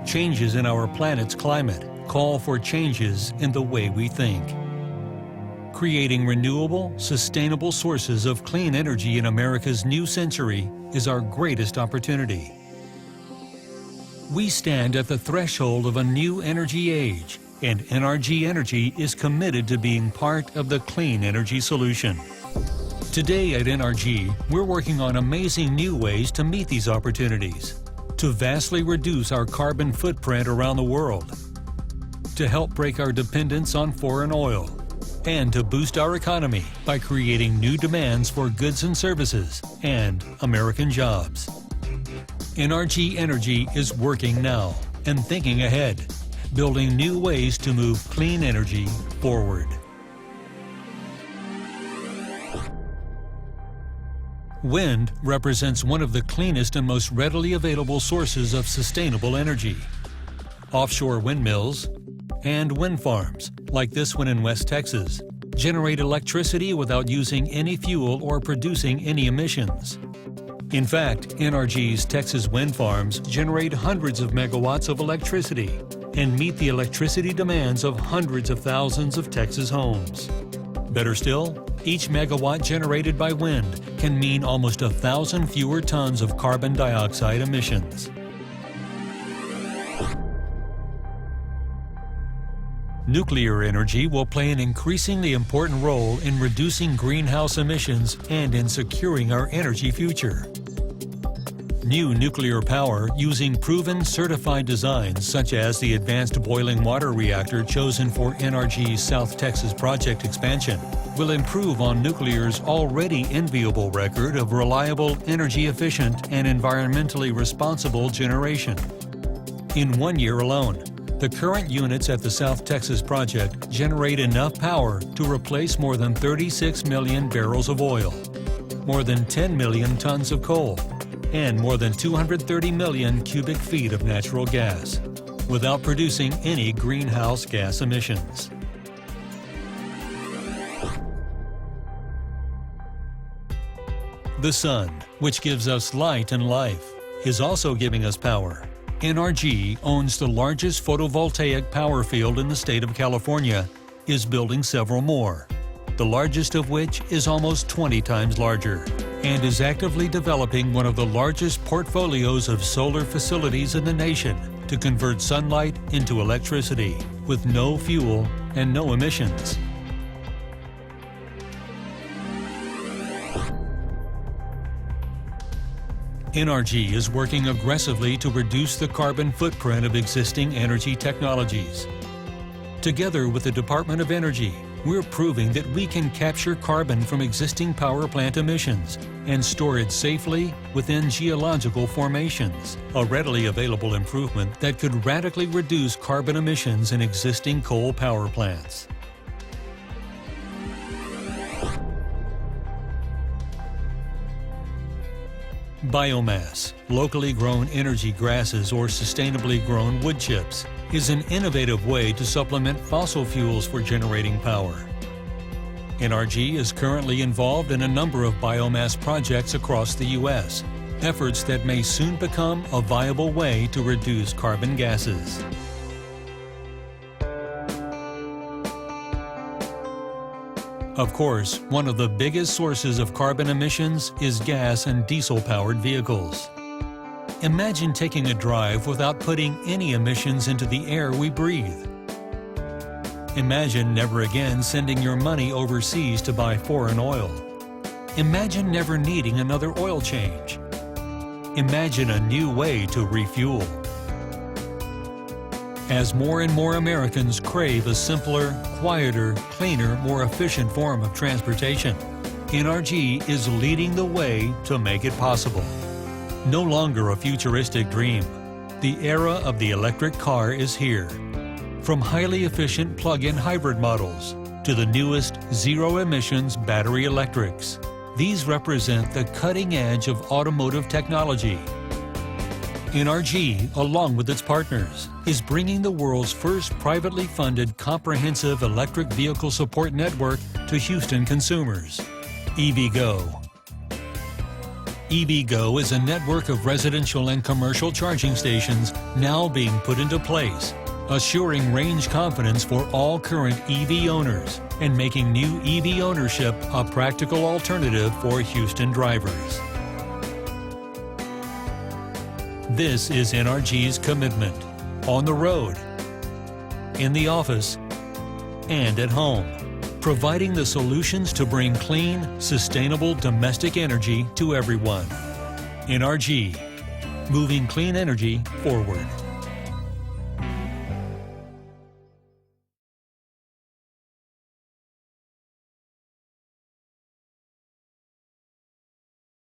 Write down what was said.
Changes in our planet's climate call for changes in the way we think. Creating renewable, sustainable sources of clean energy in America's new century is our greatest opportunity. We stand at the threshold of a new energy age, and NRG Energy is committed to being part of the clean energy solution. Today at NRG, we're working on amazing new ways to meet these opportunities, to vastly reduce our carbon footprint around the world, to help break our dependence on foreign oil, and to boost our economy by creating new demands for goods and services and American jobs. NRG Energy is working now and thinking ahead, building new ways to move clean energy forward. Wind represents one of the cleanest and most readily available sources of sustainable energy. Offshore windmills and wind farms, like this one in West Texas, generate electricity without using any fuel or producing any emissions. In fact, NRG's Texas wind farms generate hundreds of megawatts of electricity and meet the electricity demands of hundreds of thousands of Texas homes. Better still, each megawatt generated by wind can mean almost 1,000 fewer tons of carbon dioxide emissions. Nuclear energy will play an increasingly important role in reducing greenhouse emissions and in securing our energy future. New nuclear power using proven certified designs such as the Advanced Boiling Water Reactor chosen for NRG's South Texas project expansion will improve on nuclear's already enviable record of reliable, energy-efficient, and environmentally responsible generation. In 1 year alone, the current units at the South Texas project generate enough power to replace more than 36 million barrels of oil, more than 10 million tons of coal, and more than 230 million cubic feet of natural gas, without producing any greenhouse gas emissions. The sun, which gives us light and life, is also giving us power. NRG owns the largest photovoltaic power field in the state of California, is building several more, the largest of which is almost 20 times larger, and is actively developing one of the largest portfolios of solar facilities in the nation to convert sunlight into electricity with no fuel and no emissions. NRG is working aggressively to reduce the carbon footprint of existing energy technologies. Together with the Department of Energy, we're proving that we can capture carbon from existing power plant emissions and store it safely within geological formations, a readily available improvement that could radically reduce carbon emissions in existing coal power plants. Biomass, locally grown energy grasses or sustainably grown wood chips, is an innovative way to supplement fossil fuels for generating power. NRG is currently involved in a number of biomass projects across the U.S., efforts that may soon become a viable way to reduce carbon gases. Of course, one of the biggest sources of carbon emissions is gas and diesel-powered vehicles. Imagine taking a drive without putting any emissions into the air we breathe. Imagine never again sending your money overseas to buy foreign oil. Imagine never needing another oil change. Imagine a new way to refuel. As more and more Americans crave a simpler, quieter, cleaner, more efficient form of transportation, NRG is leading the way to make it possible. No longer a futuristic dream, the era of the electric car is here. From highly efficient plug-in hybrid models to the newest zero-emissions battery electrics, these represent the cutting edge of automotive technology. NRG, along with its partners, is bringing the world's first privately funded comprehensive electric vehicle support network to Houston consumers. EVgo. EVgo is a network of residential and commercial charging stations now being put into place, assuring range confidence for all current EV owners and making new EV ownership a practical alternative for Houston drivers. This is NRG's commitment on the road, in the office, and at home, providing the solutions to bring clean, sustainable domestic energy to everyone. NRG, moving clean energy forward.